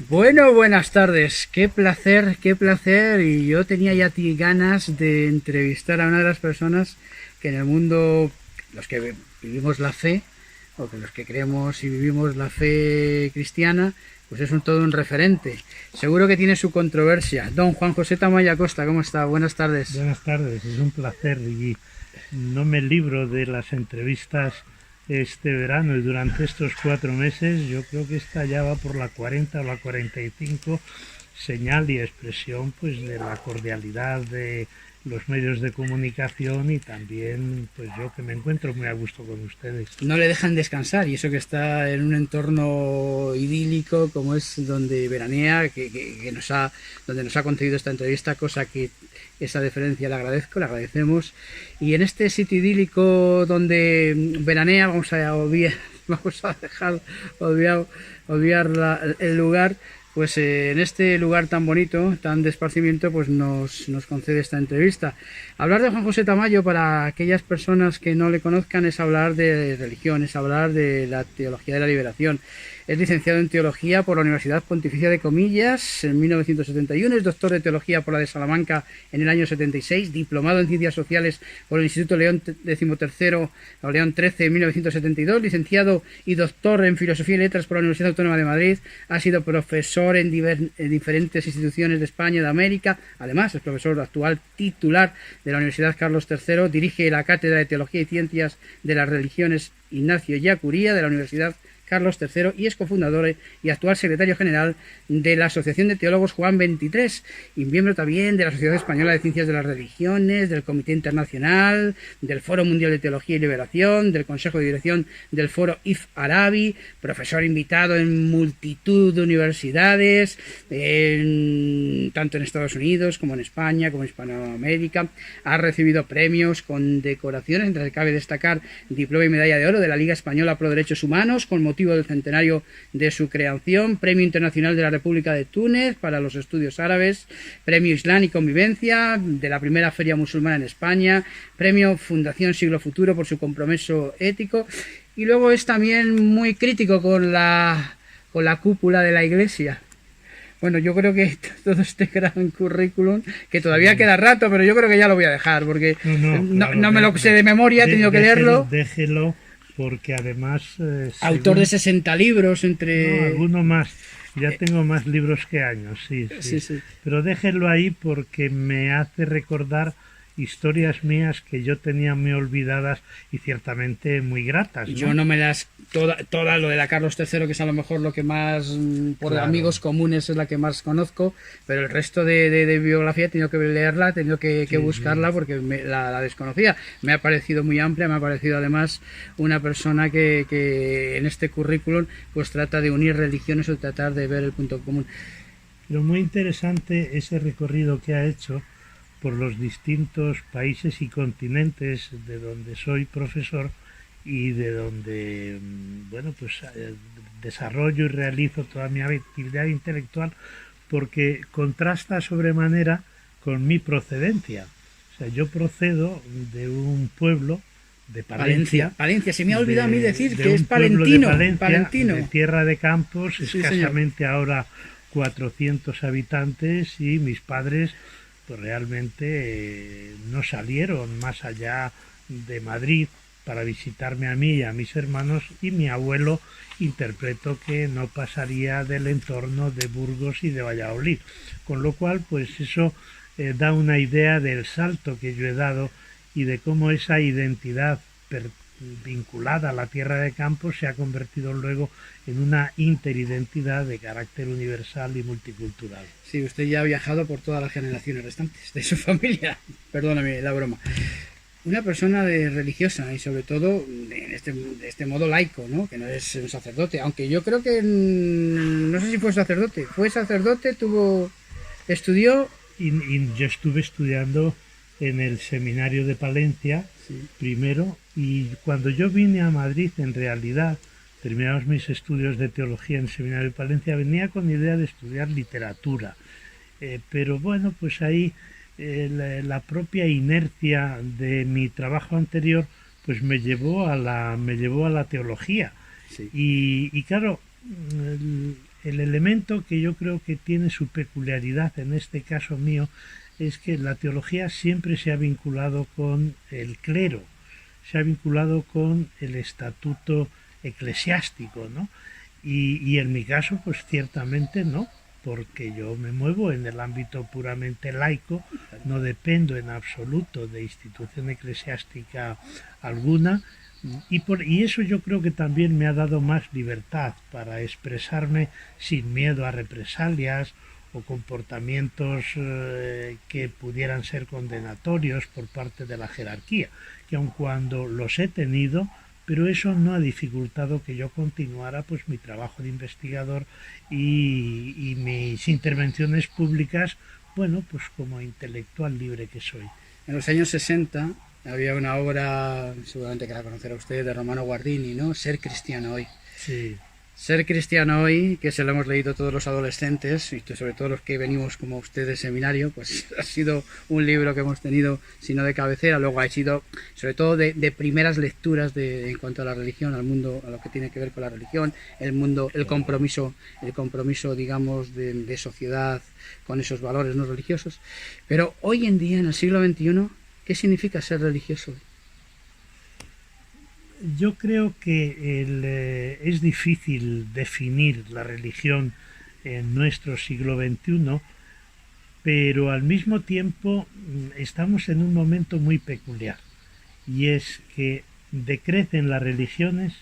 Bueno, buenas tardes. Qué placer, qué placer. Y yo tenía ya ganas de entrevistar a una de las personas que en el mundo, los que vivimos la fe, o que los que creemos y vivimos la fe cristiana, pues es todo un referente. Seguro que tiene su controversia. Don Juan José Tamayo Acosta, ¿cómo está? Buenas tardes. Buenas tardes, es un placer y no me libro de las entrevistas este verano y durante estos 4 meses. Yo creo que esta ya va por la 40 o la 45, señal y expresión pues de la cordialidad de los medios de comunicación, y también pues yo que me encuentro muy a gusto con ustedes. No le dejan descansar, y eso que está en un entorno idílico como es donde veranea, donde nos ha concedido esta entrevista, cosa que esa deferencia le agradezco, le agradecemos. Y en este sitio idílico donde veranea, vamos a dejar obviar el lugar. Pues en este lugar tan bonito, tan de esparcimiento, pues nos concede esta entrevista. Hablar de Juan José Tamayo, para aquellas personas que no le conozcan, es hablar de religión, es hablar de la teología de la liberación. Es licenciado en Teología por la Universidad Pontificia de Comillas en 1971, es doctor de Teología por la de Salamanca en el año 76, diplomado en Ciencias Sociales por el Instituto León XIII o León XIII en 1972, licenciado y doctor en Filosofía y Letras por la Universidad Autónoma de Madrid, ha sido profesor en diferentes instituciones de España y de América, además es profesor actual titular de la Universidad Carlos III, dirige la Cátedra de Teología y Ciencias de las Religiones Ignacio Ellacuría de la Universidad Carlos III y es cofundador y actual secretario general de la Asociación de Teólogos Juan XXIII y miembro también de la Sociedad Española de Ciencias de las Religiones, del Comité Internacional, del Foro Mundial de Teología y Liberación, del Consejo de Dirección del Foro IF Arabi, profesor invitado en multitud de universidades, tanto en Estados Unidos como en España, como en Hispanoamérica. Ha recibido premios, condecoraciones, entre las que cabe destacar diploma y medalla de oro de la Liga Española Pro Derechos Humanos con motivo del centenario de su creación, Premio Internacional de la República de Túnez para los estudios árabes, Premio Islam y Convivencia de la primera Feria Musulmana en España, Premio Fundación Siglo Futuro por su compromiso ético, y luego es también muy crítico con la cúpula de la Iglesia. Bueno, yo creo que todo este gran currículum, que todavía Sí. queda rato, pero yo creo que ya lo voy a dejar, porque Claro, no me lo sé de memoria, he tenido que leerlo. déjelo, porque además, Autor de según 60 libros, no, entre... alguno más. Ya tengo más libros que años, sí, sí. Sí, sí. Pero déjenlo ahí porque me hace recordar historias mías que yo tenía muy olvidadas y ciertamente muy gratas, Yo ¿no? no me las... Toda lo de la Carlos III, que es a lo mejor lo que más, por Claro, amigos comunes, es la que más conozco, pero el resto de biografía he tenido que leerla, he tenido que sí, sí. buscarla porque la desconocía. Me ha parecido muy amplia, me ha parecido además una persona que en este currículum pues trata de unir religiones o tratar de ver el punto común. Pero muy interesante ese recorrido que ha hecho por los distintos países y continentes de donde soy profesor y de donde, bueno, pues desarrollo y realizo toda mi actividad intelectual, porque contrasta sobremanera con mi procedencia. O sea, yo procedo de un pueblo de Palencia, Palencia, Palencia, se me ha olvidado a mí decir de que es un pueblo de palentino, Palencia, palentino. de Tierra de Campos, Sí, señor. escasamente ahora 400 habitantes, y mis padres pues realmente no salieron más allá de Madrid para visitarme a mí y a mis hermanos, y mi abuelo interpreto que no pasaría del entorno de Burgos y de Valladolid, con lo cual pues eso da una idea del salto que yo he dado y de cómo esa identidad vinculada a la tierra de campo se ha convertido luego en una interidentidad de carácter universal y multicultural. Sí, usted ya ha viajado por todas las generaciones restantes de su familia. Perdóname la broma. Una persona religiosa y sobre todo de este modo laico, ¿no? Que no es un sacerdote, aunque yo creo que no sé si fue sacerdote, estudió. Y yo estuve estudiando en el seminario de Palencia Sí. primero, y cuando yo vine a Madrid, en realidad, terminamos mis estudios de teología en el seminario de Palencia, venía con idea de estudiar literatura. Pero bueno, pues ahí la propia inercia de mi trabajo anterior pues me llevó a la teología. Sí. Y claro, el elemento que yo creo que tiene su peculiaridad en este caso mío es que la teología siempre se ha vinculado con el clero, se ha vinculado con el estatuto eclesiástico, ¿no? Y en mi caso, pues ciertamente no, porque yo me muevo en el ámbito puramente laico, no dependo en absoluto de institución eclesiástica alguna, y eso yo creo que también me ha dado más libertad para expresarme sin miedo a represalias o comportamientos que pudieran ser condenatorios por parte de la jerarquía, que aun cuando los he tenido, pero eso no ha dificultado que yo continuara pues mi trabajo de investigador y mis intervenciones públicas, bueno, pues como intelectual libre que soy. En los años 60 había una obra, seguramente que la conocerá usted, de Romano Guardini, ¿no? Ser cristiano hoy. Sí. Ser cristiano hoy, que se lo hemos leído todos los adolescentes, y sobre todo los que venimos como usted de seminario, pues ha sido un libro que hemos tenido, si no de cabecera, luego ha sido sobre todo de primeras lecturas en cuanto a la religión, al mundo, a lo que tiene que ver con la religión, el mundo, el compromiso digamos, de sociedad con esos valores no religiosos. Pero hoy en día, en el siglo XXI, ¿qué significa ser religioso? Yo creo que es difícil definir la religión en nuestro siglo XXI, pero al mismo tiempo estamos en un momento muy peculiar, y es que decrecen las religiones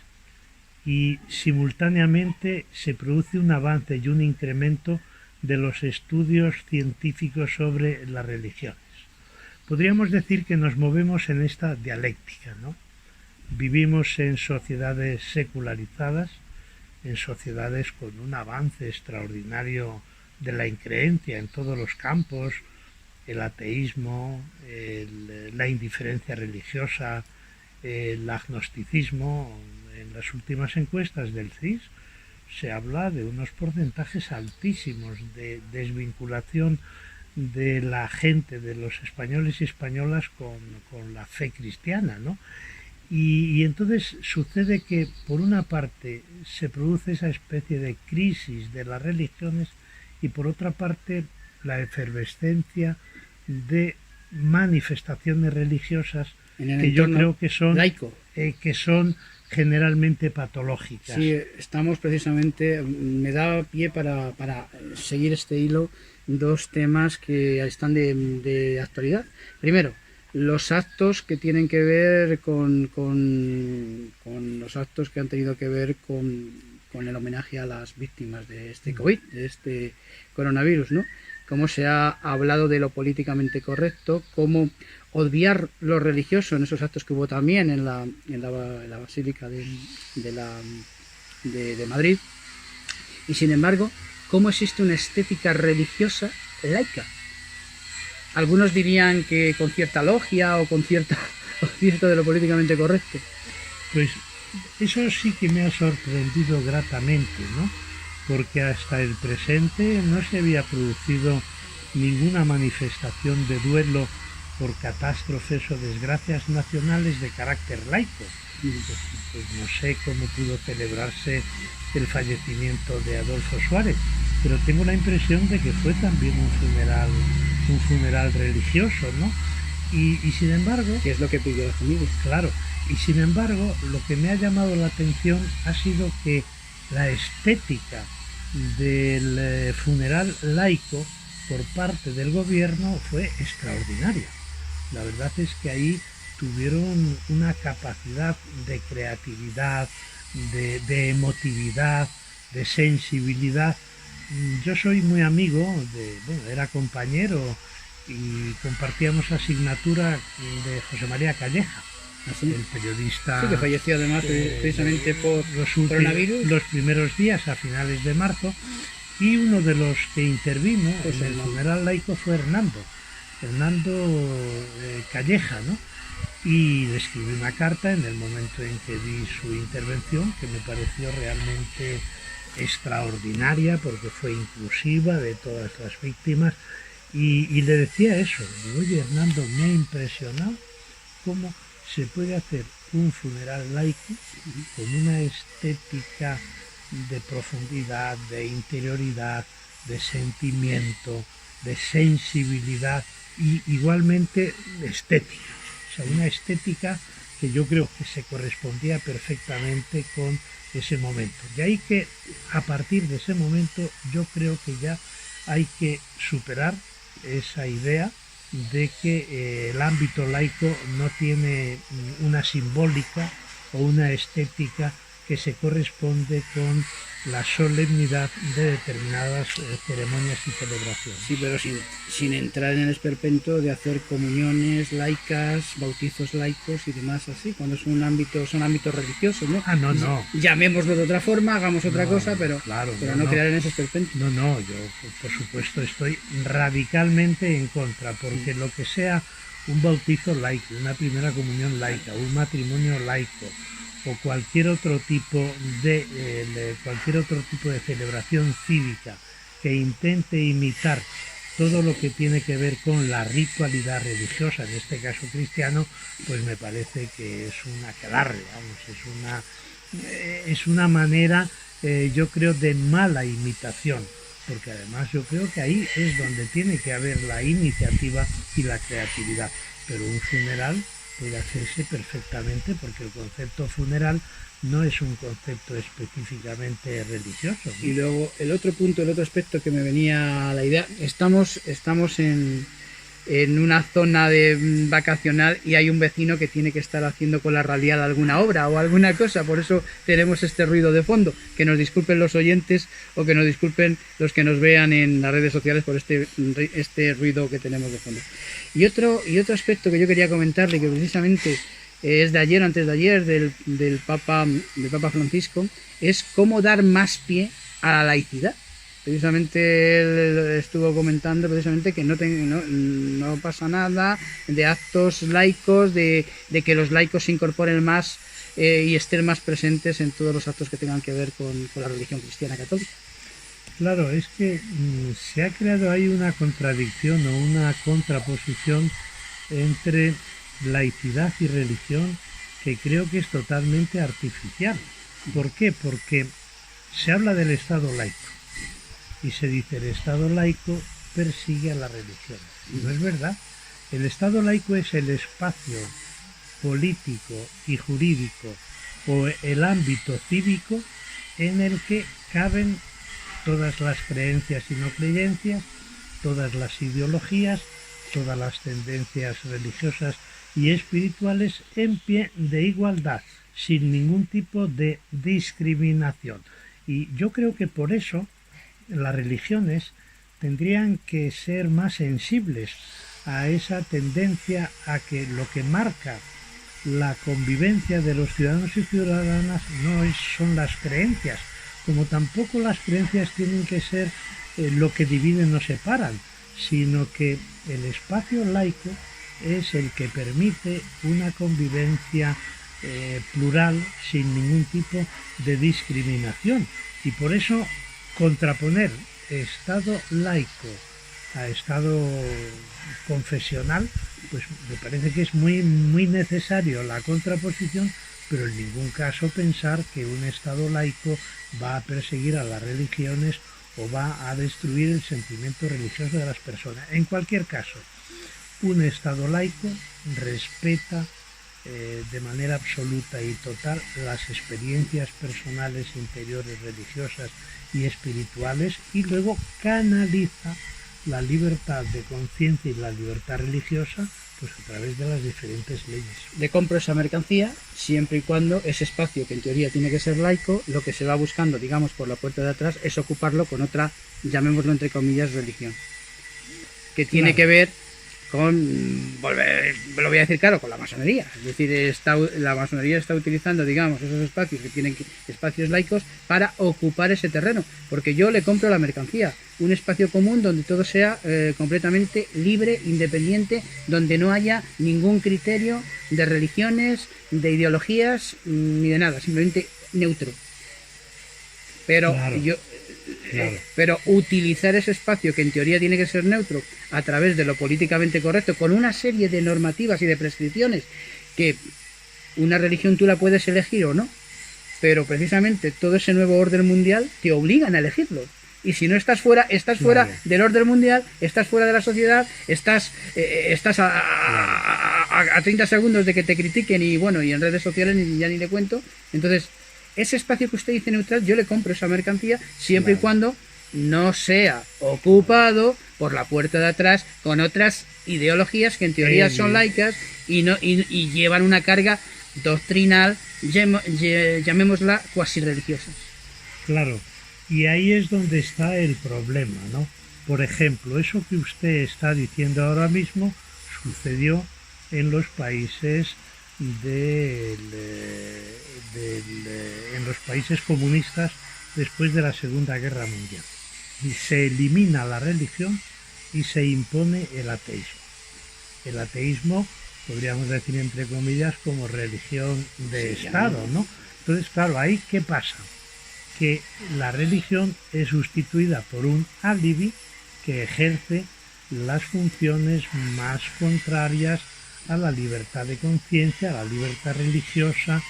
y simultáneamente se produce un avance y un incremento de los estudios científicos sobre las religiones. Podríamos decir que nos movemos en esta dialéctica, ¿no? Vivimos en sociedades secularizadas, en sociedades con un avance extraordinario de la increencia en todos los campos, el ateísmo, la indiferencia religiosa, el agnosticismo. En las últimas encuestas del CIS se habla de unos porcentajes altísimos de desvinculación de la gente, de los españoles y españolas con la fe cristiana, ¿no? Y entonces sucede que por una parte se produce esa especie de crisis de las religiones y por otra parte la efervescencia de manifestaciones religiosas que yo creo que son laico. Que son generalmente patológicas. Sí, estamos precisamente, me da pie para seguir este hilo, dos temas que están de actualidad. Primero, los actos que tienen que ver con los actos que han tenido que ver con el homenaje a las víctimas de este COVID, de este coronavirus, ¿no? Cómo se ha hablado de lo políticamente correcto, cómo obviar lo religioso en esos actos que hubo también en la Basílica de Madrid, y sin embargo, cómo existe una estética religiosa laica. Algunos dirían que con cierta logia o con cierto de lo políticamente correcto. Pues eso sí que me ha sorprendido gratamente, ¿no? Porque hasta el presente no se había producido ninguna manifestación de duelo por catástrofes o desgracias nacionales de carácter laico. Pues no sé cómo pudo celebrarse el fallecimiento de Adolfo Suárez, pero tengo la impresión de que fue también un funeral religioso, ¿no? Y sin embargo... ¿Qué es lo que pidió la familia? Claro, y sin embargo lo que me ha llamado la atención ha sido que la estética del funeral laico por parte del gobierno fue extraordinaria. La verdad es que ahí tuvieron una capacidad de creatividad, de emotividad, de sensibilidad. Yo soy muy amigo era compañero y compartíamos asignatura de José María Calleja, ¿así? El periodista. Sí, que falleció además precisamente por coronavirus. Los primeros días, a finales de marzo, y uno de los que intervino pues en el funeral laico fue Hernando Calleja, ¿no? Y le escribí una carta en el momento en que vi su intervención, que me pareció realmente extraordinaria porque fue inclusiva de todas las víctimas, y le decía eso, digo, oye Hernando, me ha impresionado cómo se puede hacer un funeral laico con una estética de profundidad, de interioridad, de sentimiento, de sensibilidad y igualmente de estética. O sea, una estética que yo creo que se correspondía perfectamente con ese momento. De ahí que a partir de ese momento yo creo que ya hay que superar esa idea de que el ámbito laico no tiene una simbólica o una estética que se corresponde con la solemnidad de determinadas ceremonias y celebraciones. Sí, pero sin entrar en el esperpento de hacer comuniones laicas, bautizos laicos y demás así, cuando son ámbitos religiosos, ¿no? Ah, no. Llamémoslo de otra forma, hagamos otra cosa, pero, claro, no crear en ese esperpento. No, yo por supuesto estoy radicalmente en contra, porque lo que sea un bautizo laico, una primera comunión laica, un matrimonio laico, o cualquier otro tipo de celebración cívica que intente imitar todo lo que tiene que ver con la ritualidad religiosa, en este caso cristiano, pues me parece que es una aquelarre, es una manera, yo creo, de mala imitación, porque además yo creo que ahí es donde tiene que haber la iniciativa y la creatividad, pero un funeral puede hacerse perfectamente porque el concepto funeral no es un concepto específicamente religioso, ¿no? Y luego el otro aspecto que me venía a la idea, estamos en una zona vacacional y hay un vecino que tiene que estar haciendo con la radial alguna obra o alguna cosa, por eso tenemos este ruido de fondo. Que nos disculpen los oyentes o que nos disculpen los que nos vean en las redes sociales por este ruido que tenemos de fondo. Y otro aspecto que yo quería comentarle, que precisamente es de ayer o antes de ayer del Papa Francisco, es cómo dar más pie a la laicidad. Precisamente él estuvo comentando precisamente que no pasa nada de actos laicos, de que los laicos se incorporen más y estén más presentes en todos los actos que tengan que ver con la religión cristiana católica. Claro, es que se ha creado ahí una contradicción o una contraposición entre laicidad y religión que creo que es totalmente artificial. ¿Por qué? Porque se habla del Estado laico y se dice el Estado laico persigue a la religión. Y no es verdad. El Estado laico es el espacio político y jurídico o el ámbito cívico en el que caben todas las creencias y no creencias, todas las ideologías, todas las tendencias religiosas y espirituales en pie de igualdad, sin ningún tipo de discriminación. Y yo creo que por eso las religiones tendrían que ser más sensibles a esa tendencia a que lo que marca la convivencia de los ciudadanos y ciudadanas son las creencias, como tampoco las creencias tienen que ser lo que dividen o separan, sino que el espacio laico es el que permite una convivencia plural sin ningún tipo de discriminación. Y por eso contraponer Estado laico a Estado confesional, pues me parece que es muy necesario la contraposición, pero en ningún caso pensar que un Estado laico va a perseguir a las religiones o va a destruir el sentimiento religioso de las personas. En cualquier caso, un Estado laico respeta de manera absoluta y total las experiencias personales, interiores, religiosas y espirituales, y luego canaliza la libertad de conciencia y la libertad religiosa pues a través de las diferentes leyes. Le compro esa mercancía siempre y cuando ese espacio, que en teoría tiene que ser laico, lo que se va buscando, digamos, por la puerta de atrás es ocuparlo con otra, llamémoslo entre comillas, religión, que tiene que ver con, lo voy a decir claro, con la masonería. Es decir, la masonería está utilizando, digamos, esos espacios que tienen espacios laicos para ocupar ese terreno, porque yo le compro la mercancía, un espacio común donde todo sea completamente libre, independiente, donde no haya ningún criterio de religiones, de ideologías, ni de nada, simplemente neutro. Pero pero utilizar ese espacio que en teoría tiene que ser neutro a través de lo políticamente correcto, con una serie de normativas y de prescripciones que una religión tú la puedes elegir o no, pero precisamente todo ese nuevo orden mundial te obligan a elegirlo. Y si no estás fuera, estás fuera del orden mundial, estás fuera de la sociedad, estás a 30 segundos de que te critiquen y bueno, y en redes sociales ya ni le cuento. Entonces, ese espacio que usted dice neutral, yo le compro esa mercancía siempre y cuando no sea ocupado por la puerta de atrás con otras ideologías que en teoría son laicas y llevan una carga doctrinal, llamémosla cuasi religiosa. Claro, y ahí es donde está el problema, ¿no? Por ejemplo, eso que usted está diciendo ahora mismo sucedió en los países en los países comunistas después de la Segunda Guerra Mundial. Y se elimina la religión y se impone el ateísmo. El ateísmo, podríamos decir entre comillas, como religión de Estado, ¿no? Entonces, claro, ahí ¿qué pasa? Que la religión es sustituida por un alibi que ejerce las funciones más contrarias a la libertad de conciencia, a la libertad religiosa,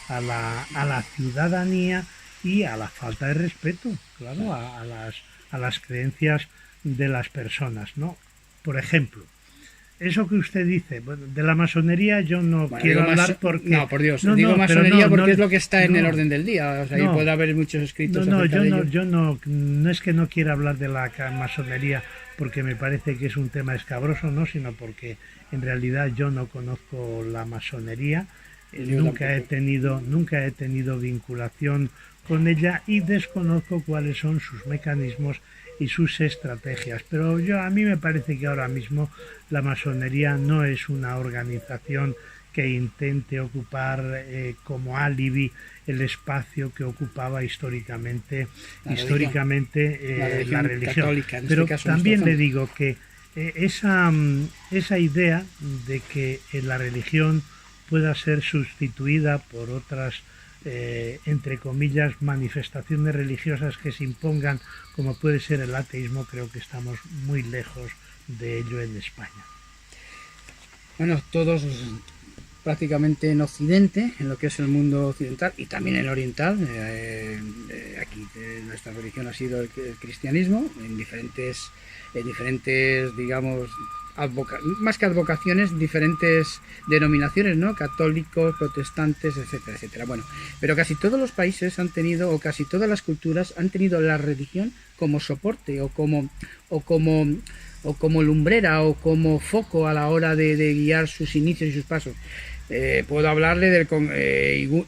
a la ciudadanía y a la falta de respeto, claro, a las creencias de las personas, ¿no? Por ejemplo, eso que usted dice, bueno, de la masonería yo no quiero hablar porque... No, por Dios, digo masonería porque es lo que está en el orden del día, o sea, ahí puede haber muchos escritos. Yo no es que no quiera hablar de la masonería porque me parece que es un tema escabroso, no, sino porque en realidad yo no conozco la masonería, nunca he tenido vinculación con ella y desconozco cuáles son sus mecanismos y sus estrategias, pero a mí me parece que ahora mismo la masonería no es una organización que intente ocupar como alibi el espacio que ocupaba históricamente la religión. Católica, pero también le digo que esa idea de que la religión pueda ser sustituida por otras entre comillas manifestaciones religiosas que se impongan, como puede ser el ateísmo, creo que estamos muy lejos de ello en España. Bueno, todos prácticamente en Occidente, en lo que es el mundo occidental y también en el oriental, aquí nuestra religión ha sido el cristianismo, en diferentes digamos, más que advocaciones, diferentes denominaciones, ¿no? Católicos, protestantes, etcétera, etcétera. Bueno, pero casi todos los países han tenido, o casi todas las culturas han tenido la religión como soporte o como lumbrera o como foco a la hora de guiar sus inicios y sus pasos. Puedo hablarle del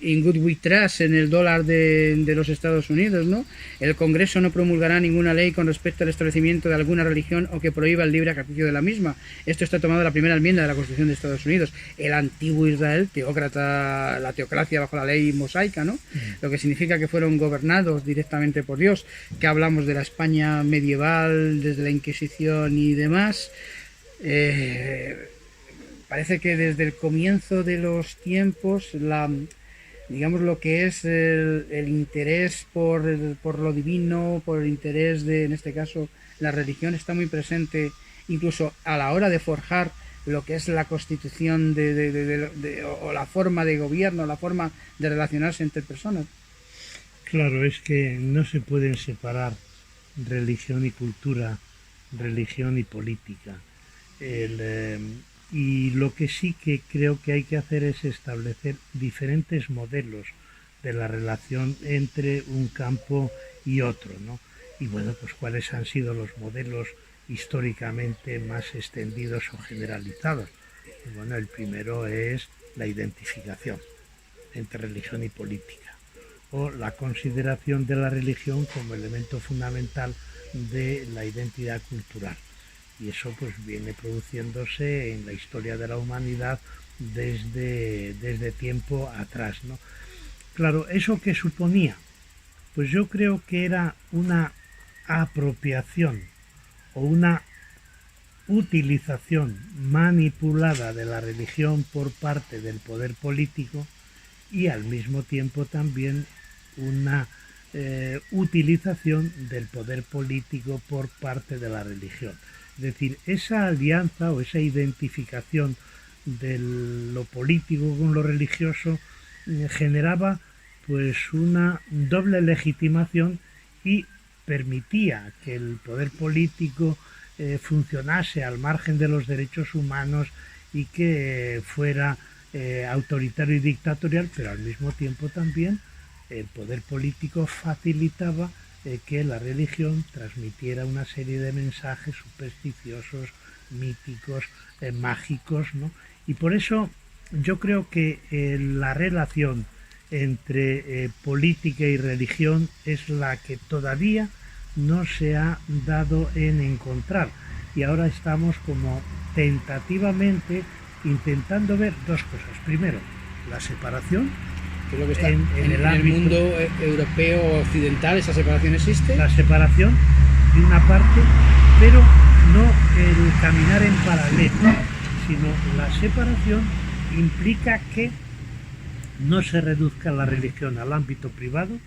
In Good We Trust, en el dólar de los Estados Unidos, ¿no? El Congreso no promulgará ninguna ley con respecto al establecimiento de alguna religión o que prohíba el libre ejercicio de la misma. Esto está tomado de la primera enmienda de la Constitución de Estados Unidos. El antiguo Israel, la teocracia bajo la ley mosaica, ¿no? Lo que significa que fueron gobernados directamente por Dios, que hablamos de la España medieval, desde la Inquisición y demás. Parece que desde el comienzo de los tiempos, digamos lo que es el interés por lo divino, por el interés en este caso, la religión está muy presente, incluso a la hora de forjar lo que es la constitución o la forma de gobierno, la forma de relacionarse entre personas. Claro, es que no se pueden separar religión y cultura, religión y política. Y lo que sí que creo que hay que hacer es establecer diferentes modelos de la relación entre un campo y otro, ¿no? Y bueno, pues cuáles han sido los modelos históricamente más extendidos o generalizados. Y bueno, el primero es la identificación entre religión y política, o la consideración de la religión como elemento fundamental de la identidad cultural. Y eso pues viene produciéndose en la historia de la humanidad desde tiempo atrás, ¿no? Claro, ¿eso qué suponía? Pues yo creo que era una apropiación o una utilización manipulada de la religión por parte del poder político y al mismo tiempo también una utilización del poder político por parte de la religión. Es decir, esa alianza o esa identificación de lo político con lo religioso generaba pues una doble legitimación y permitía que el poder político funcionase al margen de los derechos humanos y que fuera autoritario y dictatorial, pero al mismo tiempo también el poder político facilitaba que la religión transmitiera una serie de mensajes supersticiosos, míticos, mágicos, ¿no? Y por eso yo creo que la relación entre política y religión es la que todavía no se ha dado en encontrar. Y ahora estamos como tentativamente intentando ver dos cosas. Primero, la separación. Que es lo que está en el mundo europeo occidental, esa separación existe. La separación de una parte, pero no el caminar en paralelo, sino la separación implica que no se reduzca la religión al ámbito privado,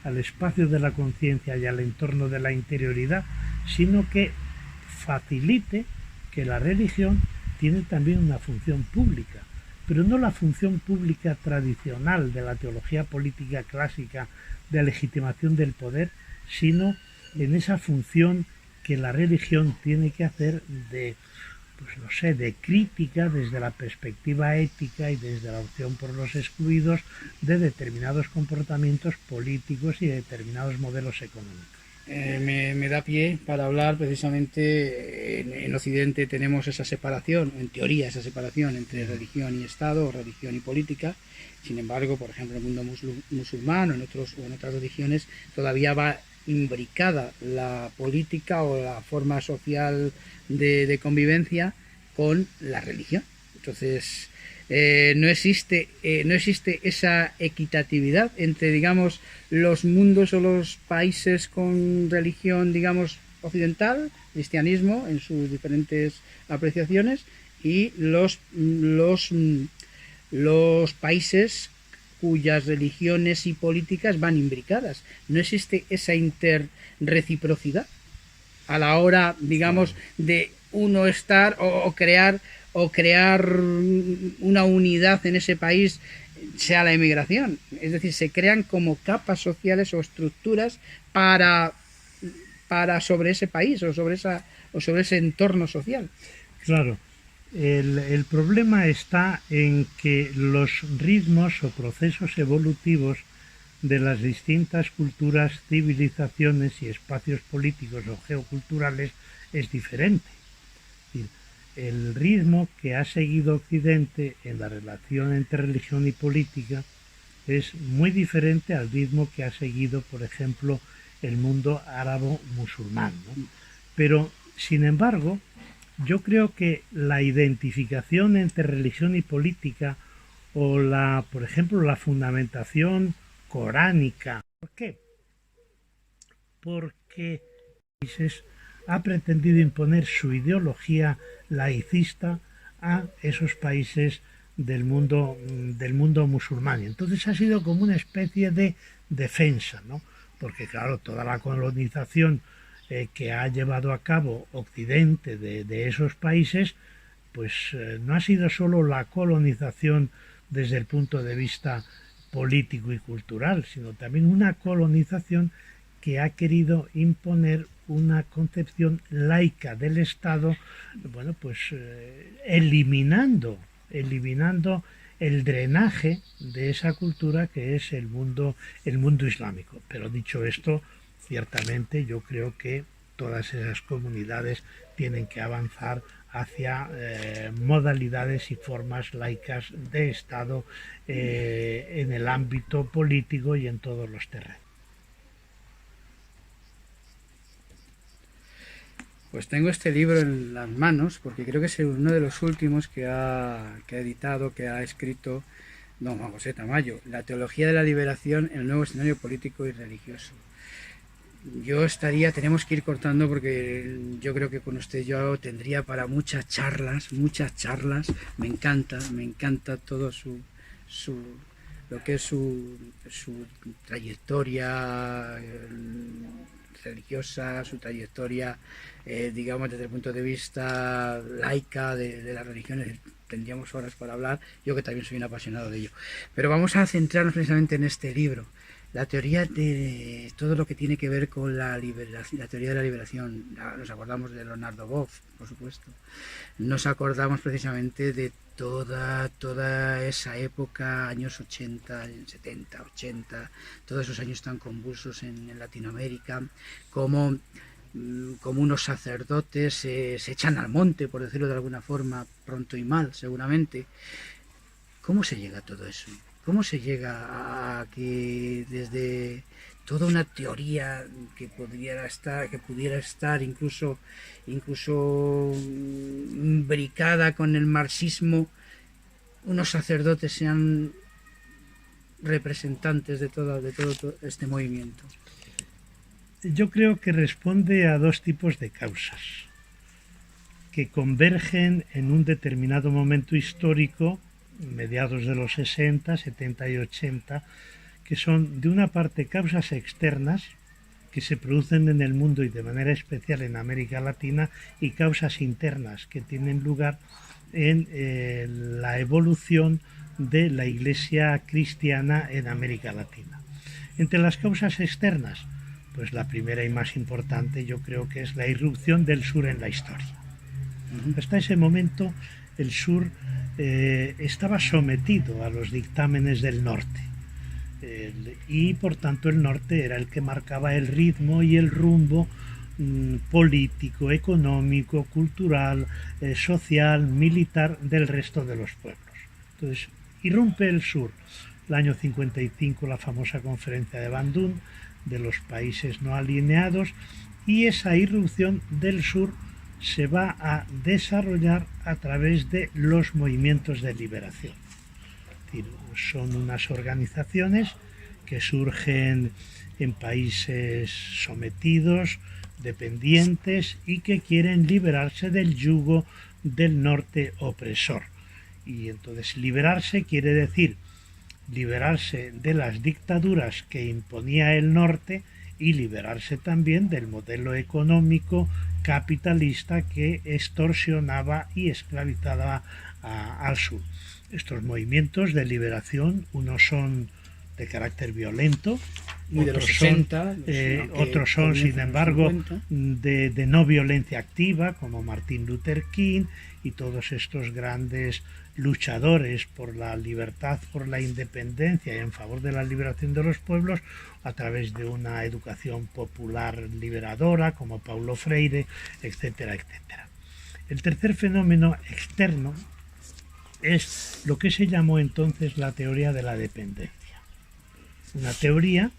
al espacio de la conciencia y al entorno de la interioridad, sino que facilite que la religión tiene también una función pública, pero no la función pública tradicional de la teología política clásica de legitimación del poder, sino en esa función que la religión tiene que hacer de, pues no sé, de crítica desde la perspectiva ética y desde la opción por los excluidos de determinados comportamientos políticos y de determinados modelos económicos. Me da pie para hablar precisamente en Occidente tenemos esa separación, en teoría esa separación entre religión y Estado o religión y política. Sin embargo, por ejemplo, en el mundo musulmán o en otras religiones todavía va imbricada la política o la forma social de convivencia con la religión. Entonces, no existe esa equitatividad entre, digamos, los mundos o los países con religión, digamos, occidental, cristianismo en sus diferentes apreciaciones, y los países cuyas religiones y políticas van imbricadas. No existe esa interreciprocidad a la hora, digamos, de uno estar o crear una unidad en ese país, sea la emigración. Es decir, se crean como capas sociales o estructuras para sobre ese país o sobre ese entorno social. Claro. El problema está en que los ritmos o procesos evolutivos de las distintas culturas, civilizaciones y espacios políticos o geoculturales es diferente. Es decir, el ritmo que ha seguido Occidente en la relación entre religión y política es muy diferente al ritmo que ha seguido, por ejemplo, el mundo árabo-musulmán, ¿no? Pero, sin embargo, yo creo que la identificación entre religión y política o por ejemplo, la fundamentación coránica. ¿Por qué? Porque países ha pretendido imponer su ideología laicista a esos países del mundo musulmán. Y entonces ha sido como una especie de defensa, ¿no? Porque claro, toda la colonización que ha llevado a cabo Occidente de esos países, pues no ha sido solo la colonización desde el punto de vista político y cultural, sino también una colonización que ha querido imponer una concepción laica del Estado, bueno, pues eliminando el drenaje de esa cultura que es el mundo islámico. Pero dicho esto, ciertamente yo creo que todas esas comunidades tienen que avanzar hacia modalidades y formas laicas de Estado en el ámbito político y en todos los terrenos. Pues tengo este libro en las manos porque creo que es uno de los últimos que ha editado, que ha escrito don Juan José Tamayo, La teología de la liberación en el nuevo escenario político y religioso. Tenemos que ir cortando porque yo creo que con usted yo tendría para muchas charlas. Me encanta todo lo que es su trayectoria religiosa, su trayectoria, digamos, desde el punto de vista laica de las religiones tendríamos horas para hablar, yo que también soy un apasionado de ello. Pero vamos a centrarnos precisamente en este libro, la teoría de todo lo que tiene que ver con la liberación, la teoría de la liberación. Nos acordamos de Leonardo Boff, por supuesto. Nos acordamos precisamente de toda esa época, años 80, 70, 80, todos esos años tan convulsos en Latinoamérica, como unos sacerdotes se echan al monte, por decirlo de alguna forma, pronto y mal, seguramente. ¿Cómo se llega a todo eso? ¿Cómo se llega a que desde toda una teoría que pudiera estar incluso imbricada con el marxismo, unos sacerdotes sean representantes de todo este movimiento? Yo creo que responde a dos tipos de causas que convergen en un determinado momento histórico, mediados de los 60, 70 y 80, que son de una parte causas externas que se producen en el mundo y de manera especial en América Latina, y causas internas que tienen lugar en la evolución de la Iglesia cristiana en América Latina. Entre las causas externas, pues la primera y más importante yo creo que es la irrupción del sur en la historia. Hasta ese momento el sur estaba sometido a los dictámenes del norte, y por tanto el norte era el que marcaba el ritmo y el rumbo político, económico, cultural, social, militar del resto de los pueblos. Entonces irrumpe el sur, el año 55, la famosa conferencia de Bandung de los países no alineados, y esa irrupción del sur se va a desarrollar a través de los movimientos de liberación. Es decir, son unas organizaciones que surgen en países sometidos, dependientes, y que quieren liberarse del yugo del norte opresor. Y entonces liberarse quiere decir liberarse de las dictaduras que imponía el norte y liberarse también del modelo económico capitalista que extorsionaba y esclavizaba al sur. Estos movimientos de liberación, unos son de carácter violento, otros son, sin embargo, de no violencia activa, como Martin Luther King y todos estos grandes luchadores por la libertad, por la independencia y en favor de la liberación de los pueblos a través de una educación popular liberadora, como Paulo Freire, etcétera, etcétera. El tercer fenómeno externo es lo que se llamó entonces la teoría de la dependencia. Una teoría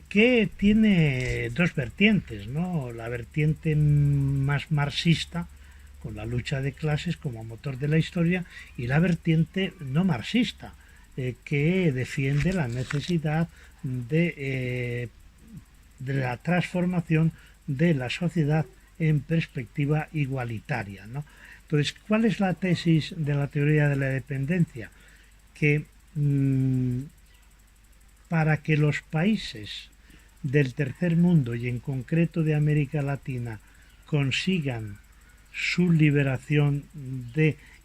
que tiene dos vertientes, ¿no? La vertiente más marxista, con la lucha de clases como motor de la historia, y la vertiente no marxista, que defiende la necesidad de la transformación de la sociedad en perspectiva igualitaria, ¿no? Entonces, ¿cuál es la tesis de la teoría de la dependencia? Que para que los países del tercer mundo y en concreto de América Latina consigan su liberación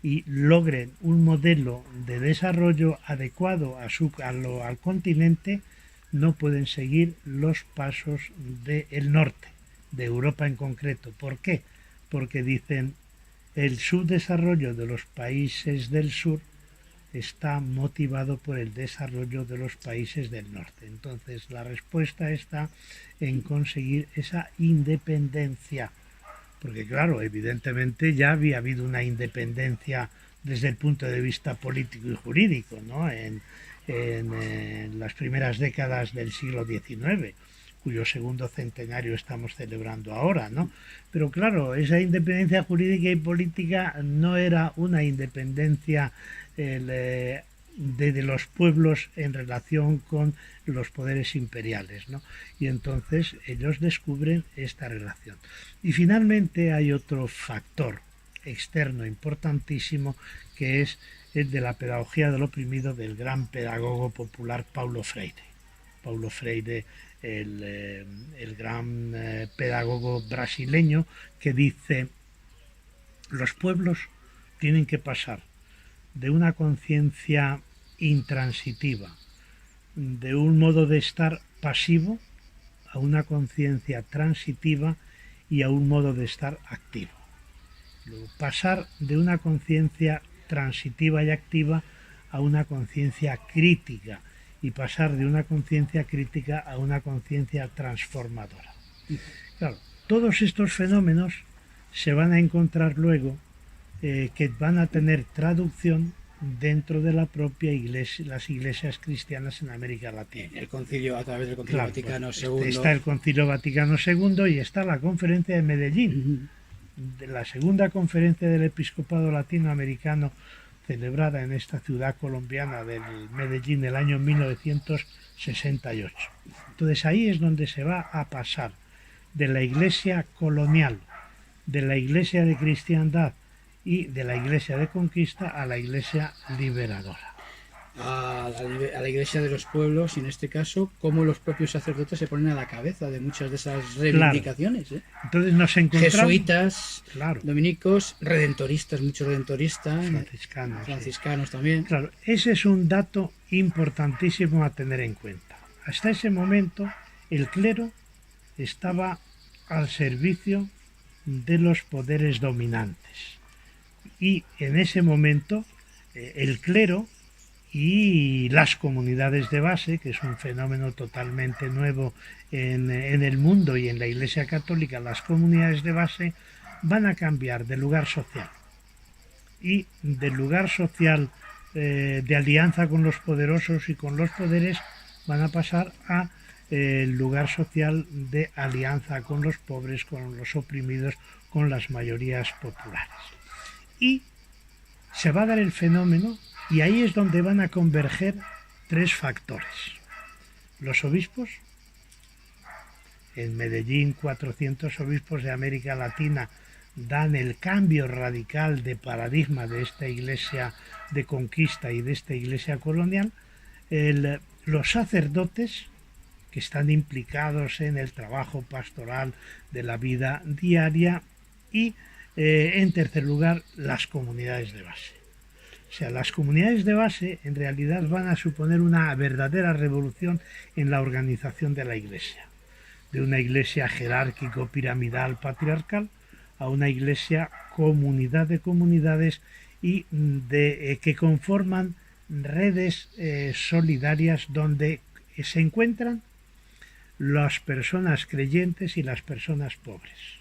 y logren un modelo de desarrollo adecuado al continente, no pueden seguir los pasos del norte, de Europa en concreto. ¿Por qué? Porque dicen el subdesarrollo de los países del sur está motivado por el desarrollo de los países del norte. Entonces la respuesta está en conseguir esa independencia, porque claro, evidentemente ya había habido una independencia desde el punto de vista político y jurídico, ¿no? en las primeras décadas del siglo XIX, cuyo segundo centenario estamos celebrando ahora, ¿no? Pero claro, esa independencia jurídica y política no era una independencia de los pueblos en relación con los poderes imperiales, ¿no? Y entonces ellos descubren esta relación. Y finalmente hay otro factor externo importantísimo, que es el de la pedagogía del oprimido del gran pedagogo popular Paulo Freire. Paulo Freire, el gran pedagogo brasileño, que dice: los pueblos tienen que pasar de una conciencia intransitiva, de un modo de estar pasivo, a una conciencia transitiva y a un modo de estar activo. Luego, pasar de una conciencia transitiva y activa a una conciencia crítica, y pasar de una conciencia crítica a una conciencia transformadora. Claro, todos estos fenómenos se van a encontrar luego que van a tener traducción dentro de la propia iglesia, las iglesias cristianas en América Latina. El concilio, a través del Concilio Vaticano II. Está el Concilio Vaticano II y está la Conferencia de Medellín, de la segunda conferencia del episcopado latinoamericano celebrada en esta ciudad colombiana del Medellín el año 1968. Entonces ahí es donde se va a pasar de la iglesia colonial, de la iglesia de cristiandad y de la iglesia de conquista a la iglesia liberadora. A la iglesia de los pueblos, y en este caso, cómo los propios sacerdotes se ponen a la cabeza de muchas de esas reivindicaciones. Claro. Entonces nos encontramos... Jesuitas, dominicos, redentoristas, muchos redentoristas, franciscanos también. Claro, ese es un dato importantísimo a tener en cuenta. Hasta ese momento, el clero estaba al servicio de los poderes dominantes. Y en ese momento, el clero y las comunidades de base, que es un fenómeno totalmente nuevo en el mundo y en la Iglesia Católica, las comunidades de base van a cambiar de lugar social. Y del lugar social de alianza con los poderosos y con los poderes van a pasar a el lugar social de alianza con los pobres, con los oprimidos, con las mayorías populares. Y se va a dar el fenómeno, y ahí es donde van a converger tres factores. Los obispos, en Medellín 400 obispos de América Latina dan el cambio radical de paradigma de esta iglesia de conquista y de esta iglesia colonial. Los sacerdotes, que están implicados en el trabajo pastoral de la vida diaria, y en tercer lugar, las comunidades de base. O sea, las comunidades de base en realidad van a suponer una verdadera revolución en la organización de la iglesia. De una iglesia jerárquico, piramidal, patriarcal, a una iglesia comunidad de comunidades y que conforman redes solidarias donde se encuentran las personas creyentes y las personas pobres.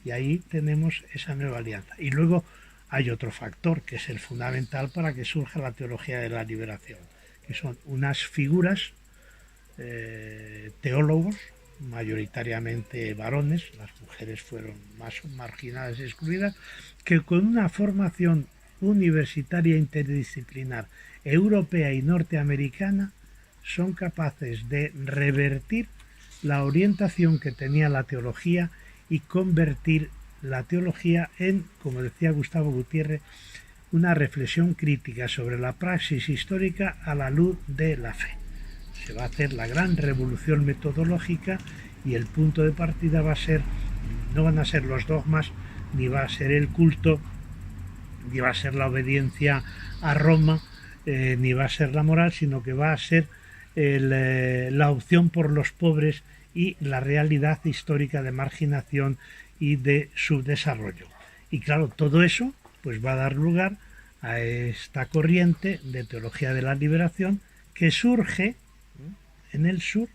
Y ahí tenemos esa nueva alianza. Y luego hay otro factor que es el fundamental para que surja la teología de la liberación, que son unas figuras, teólogos, mayoritariamente varones, las mujeres fueron más marginadas y excluidas, que con una formación universitaria interdisciplinar europea y norteamericana son capaces de revertir la orientación que tenía la teología y convertir la teología en, como decía Gustavo Gutiérrez, una reflexión crítica sobre la praxis histórica a la luz de la fe. Se va a hacer la gran revolución metodológica y el punto de partida va a ser, no van a ser los dogmas, ni va a ser el culto, ni va a ser la obediencia a Roma, ni va a ser la moral, sino que va a ser la opción por los pobres y la realidad histórica de marginación y de subdesarrollo. Y claro, todo eso pues va a dar lugar a esta corriente de teología de la liberación que surge en el sur,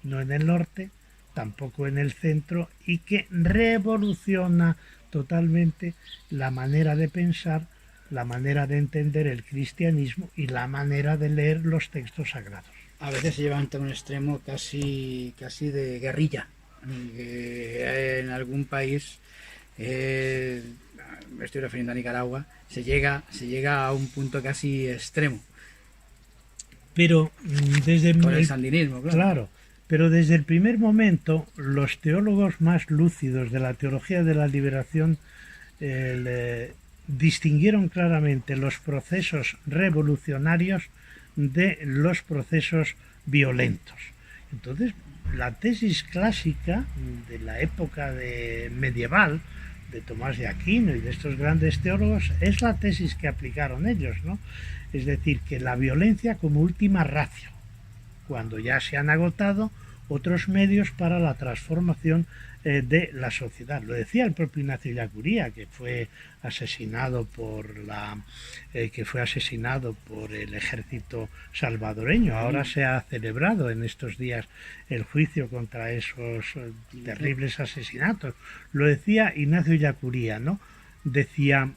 no en el norte, tampoco en el centro, y que revoluciona totalmente la manera de pensar, la manera de entender el cristianismo y la manera de leer los textos sagrados. A veces se llevan a un extremo casi de guerrilla. En algún país, me estoy refiriendo a Nicaragua, se llega a un punto casi extremo. Pero desde con el sandinismo, claro, pero desde el primer momento los teólogos más lúcidos de la teología de la liberación distinguieron claramente los procesos revolucionarios de los procesos violentos. Entonces, la tesis clásica de la época medieval de Tomás de Aquino y de estos grandes teólogos, es la tesis que aplicaron ellos, ¿no? Es decir, que la violencia como última ratio, cuando ya se han agotado otros medios para la transformación de la sociedad. Lo decía el propio Ignacio Ellacuría, que fue asesinado por el ejército salvadoreño. Ahora se ha celebrado en estos días el juicio contra esos terribles asesinatos. Lo decía Ignacio Ellacuría, ¿no? Decía,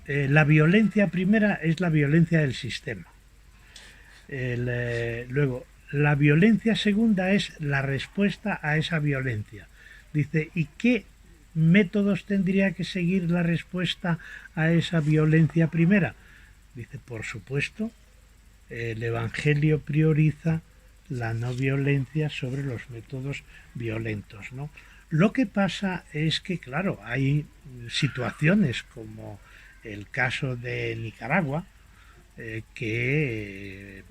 la violencia primera es la violencia del sistema. Luego, la violencia segunda es la respuesta a esa violencia. Dice, ¿y qué métodos tendría que seguir la respuesta a esa violencia primera? Dice, por supuesto, el Evangelio prioriza la no violencia sobre los métodos violentos, ¿no? Lo que pasa es que, claro, hay situaciones como el caso de Nicaragua, que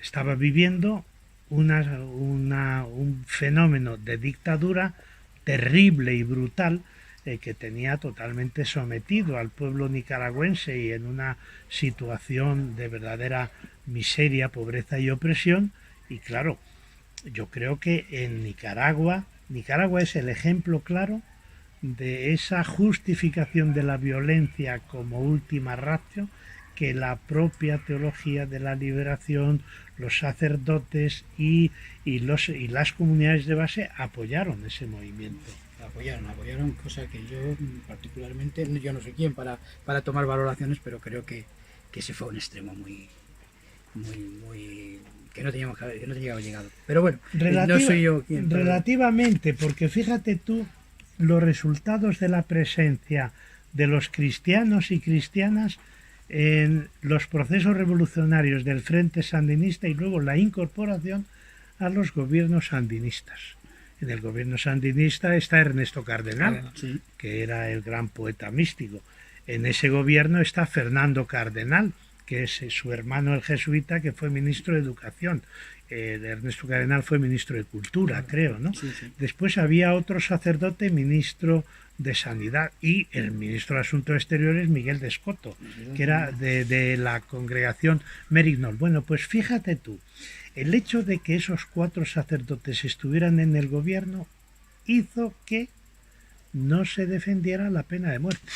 estaba viviendo un fenómeno de dictadura terrible y brutal, que tenía totalmente sometido al pueblo nicaragüense y en una situación de verdadera miseria, pobreza y opresión. Y claro, yo creo que en Nicaragua es el ejemplo claro de esa justificación de la violencia como última ratio que la propia teología de la liberación, los sacerdotes y las comunidades de base apoyaron ese movimiento. Apoyaron, cosa que yo particularmente, yo no sé quién para tomar valoraciones, pero creo que ese fue un extremo muy que no teníamos que haber llegado. Pero bueno, no soy yo quien. Relativamente, porque fíjate tú los resultados de la presencia de los cristianos y cristianas en los procesos revolucionarios del Frente Sandinista y luego la incorporación a los gobiernos sandinistas. En el gobierno sandinista está Ernesto Cardenal, sí, que era el gran poeta místico. En ese gobierno está Fernando Cardenal, que es su hermano el jesuita, que fue ministro de Educación. Ernesto Cardenal fue ministro de Cultura, creo, ¿no? Sí, sí. Después había otro sacerdote, ministro de Sanidad, y el ministro de Asuntos Exteriores, Miguel de Escoto, que era de la congregación Merignol. Bueno, pues fíjate tú, el hecho de que esos 4 sacerdotes estuvieran en el gobierno hizo que no se defendiera la pena de muerte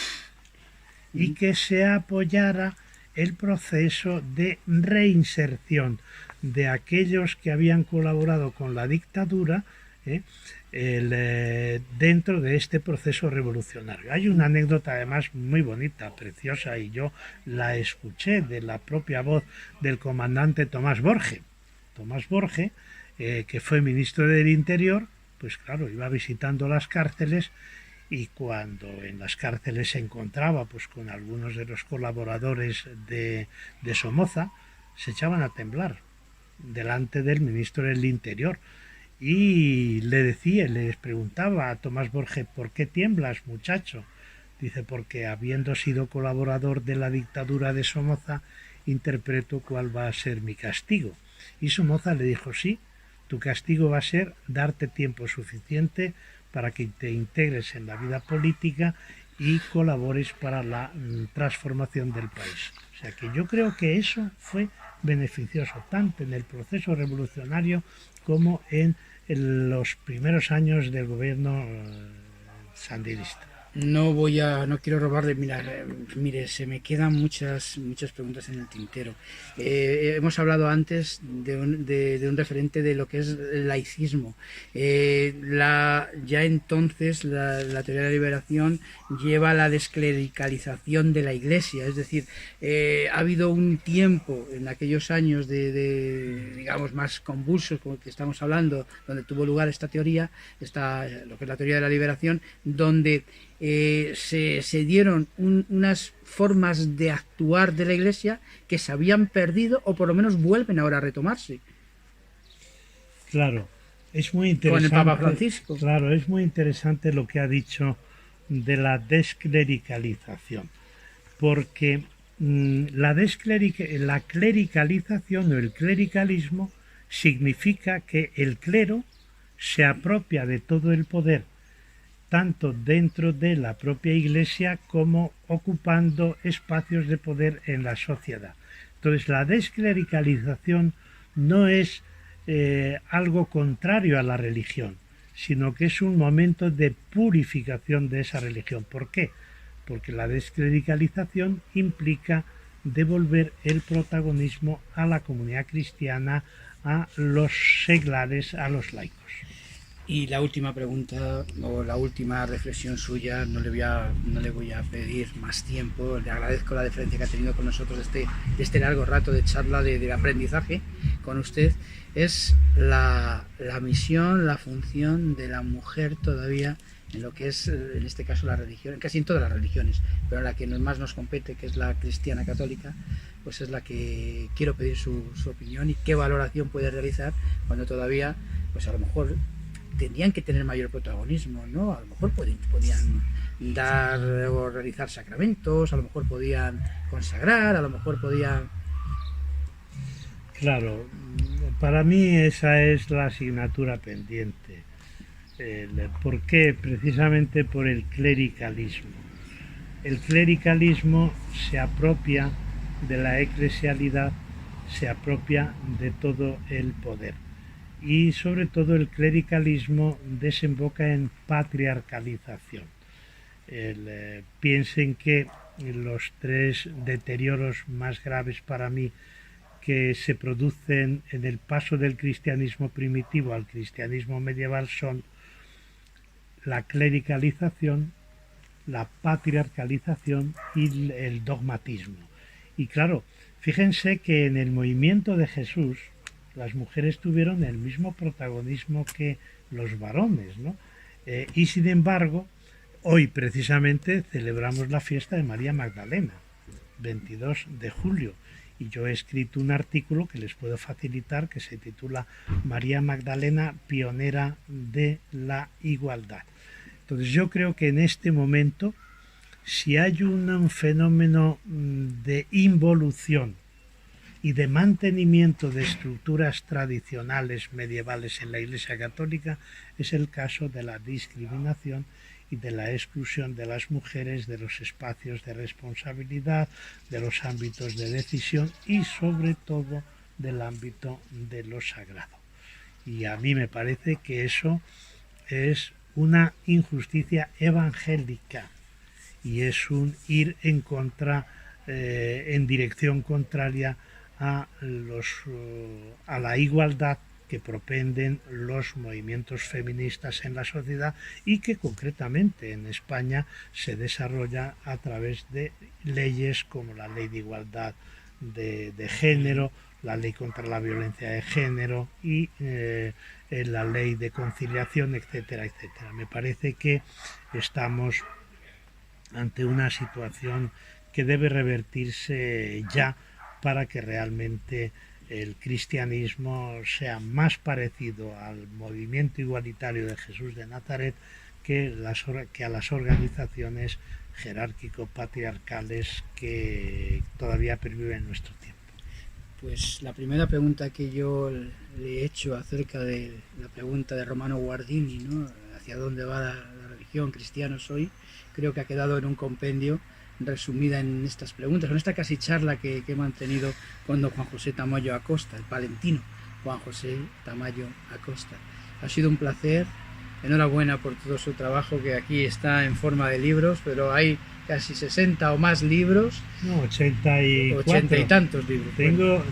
y que se apoyara el proceso de reinserción de aquellos que habían colaborado con la dictadura dentro de este proceso revolucionario. Hay una anécdota además muy bonita, preciosa, y yo la escuché de la propia voz del comandante Tomás Borge. Tomás Borge, que fue ministro del Interior, pues claro, iba visitando las cárceles, y cuando en las cárceles se encontraba pues con algunos de los colaboradores de Somoza, se echaban a temblar delante del ministro del Interior y les preguntaba a Tomás Borge, ¿por qué tiemblas, muchacho? Dice, porque habiendo sido colaborador de la dictadura de Somoza, interpreto cuál va a ser mi castigo. Y Somoza le dijo, sí, tu castigo va a ser darte tiempo suficiente para que te integres en la vida política y colabores para la transformación del país. O sea que yo creo que eso fue beneficioso tanto en el proceso revolucionario como en los primeros años del gobierno sandinista. No quiero robarle, mire, se me quedan muchas preguntas en el tintero. Hemos hablado antes de un referente de lo que es el laicismo. Ya entonces la teoría de la liberación lleva a la desclericalización de la Iglesia, es decir, ha habido un tiempo en aquellos años digamos, más convulsos, como que estamos hablando, donde tuvo lugar esta teoría, lo que es la teoría de la liberación, donde se dieron unas formas de actuar de la Iglesia que se habían perdido o por lo menos vuelven ahora a retomarse. Claro, es muy interesante. Con el Papa Francisco. Claro, es muy interesante lo que ha dicho de la desclericalización, porque la clericalización o el clericalismo significa que el clero se apropia de todo el poder tanto dentro de la propia Iglesia como ocupando espacios de poder en la sociedad. Entonces, la desclericalización no es algo contrario a la religión, sino que es un momento de purificación de esa religión. ¿Por qué? Porque la desclericalización implica devolver el protagonismo a la comunidad cristiana, a los seglares, a los laicos. Y la última pregunta o la última reflexión suya, no le voy a pedir más tiempo, le agradezco la deferencia que ha tenido con nosotros de este largo rato de charla de aprendizaje con usted, es la misión, la función de la mujer todavía en lo que es, en este caso, la religión, casi en todas las religiones, pero la que más nos compete, que es la cristiana católica, pues es la que quiero pedir su opinión y qué valoración puede realizar cuando todavía, pues a lo mejor tendrían que tener mayor protagonismo, ¿no? A lo mejor podían dar o realizar sacramentos, a lo mejor podían consagrar, a lo mejor podían... Claro, para mí esa es la asignatura pendiente. ¿Por qué? Precisamente por el clericalismo. El clericalismo se apropia de la eclesialidad, se apropia de todo el poder. Y sobre todo el clericalismo desemboca en patriarcalización. Piensen que los tres deterioros más graves para mí que se producen en el paso del cristianismo primitivo al cristianismo medieval son la clericalización, la patriarcalización y el dogmatismo. Y claro, fíjense que en el movimiento de Jesús las mujeres tuvieron el mismo protagonismo que los varones, ¿no? Y sin embargo, hoy precisamente celebramos la fiesta de María Magdalena, 22 de julio, y yo he escrito un artículo que les puedo facilitar que se titula María Magdalena, pionera de la igualdad. Entonces yo creo que en este momento, si hay un fenómeno de involución y de mantenimiento de estructuras tradicionales medievales en la Iglesia Católica, es el caso de la discriminación y de la exclusión de las mujeres de los espacios de responsabilidad, de los ámbitos de decisión y sobre todo del ámbito de lo sagrado. Y a mí me parece que eso es una injusticia evangélica y es un ir en contra, en dirección contraria a la igualdad que propenden los movimientos feministas en la sociedad y que concretamente en España se desarrolla a través de leyes como la Ley de Igualdad de Género, la Ley contra la Violencia de Género y la Ley de Conciliación, etcétera, etcétera. Me parece que estamos ante una situación que debe revertirse ya para que realmente el cristianismo sea más parecido al movimiento igualitario de Jesús de Nazaret que a las organizaciones jerárquico-patriarcales que todavía perviven en nuestro tiempo. Pues la primera pregunta que yo le he hecho acerca de la pregunta de Romano Guardini, ¿no? ¿Hacia dónde va la religión, cristianos hoy? Creo que ha quedado en un compendio resumida en estas preguntas, en esta casi charla que he mantenido con don Juan José Tamayo Acosta, el palentino Juan José Tamayo Acosta. Ha sido un placer, enhorabuena por todo su trabajo, que aquí está en forma de libros, pero hay casi 60 o más libros. No, 84. 80 y tantos libros. Tengo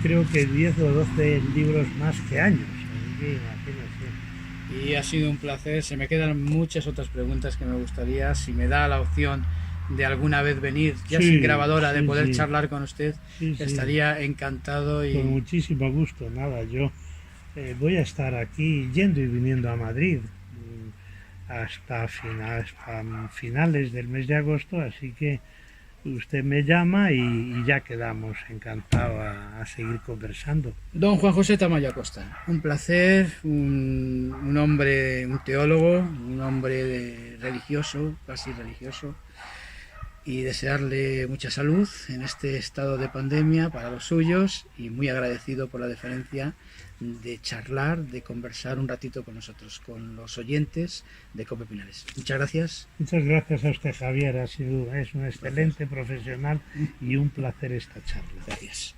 creo que 10 o 12 libros más que años. Así que imagínate. Y ha sido un placer. Se me quedan muchas otras preguntas que me gustaría, si me da la opción de alguna vez venir, ya sin grabadora, de poder charlar con usted, estaría encantado. Y... con muchísimo gusto. Nada, yo voy a estar aquí yendo y viniendo a Madrid hasta finales del mes de agosto, así que usted me llama y ya quedamos, encantado a seguir conversando. Don Juan José Tamayo Acosta, un placer, un hombre, un teólogo, un hombre religioso, casi religioso, y desearle mucha salud en este estado de pandemia para los suyos, y muy agradecido por la deferencia de charlar, de conversar un ratito con nosotros, con los oyentes de COPE Pinares. Muchas gracias. Muchas gracias a usted, Javier. Ha sido, es un excelente profesional y un placer esta charla. Gracias.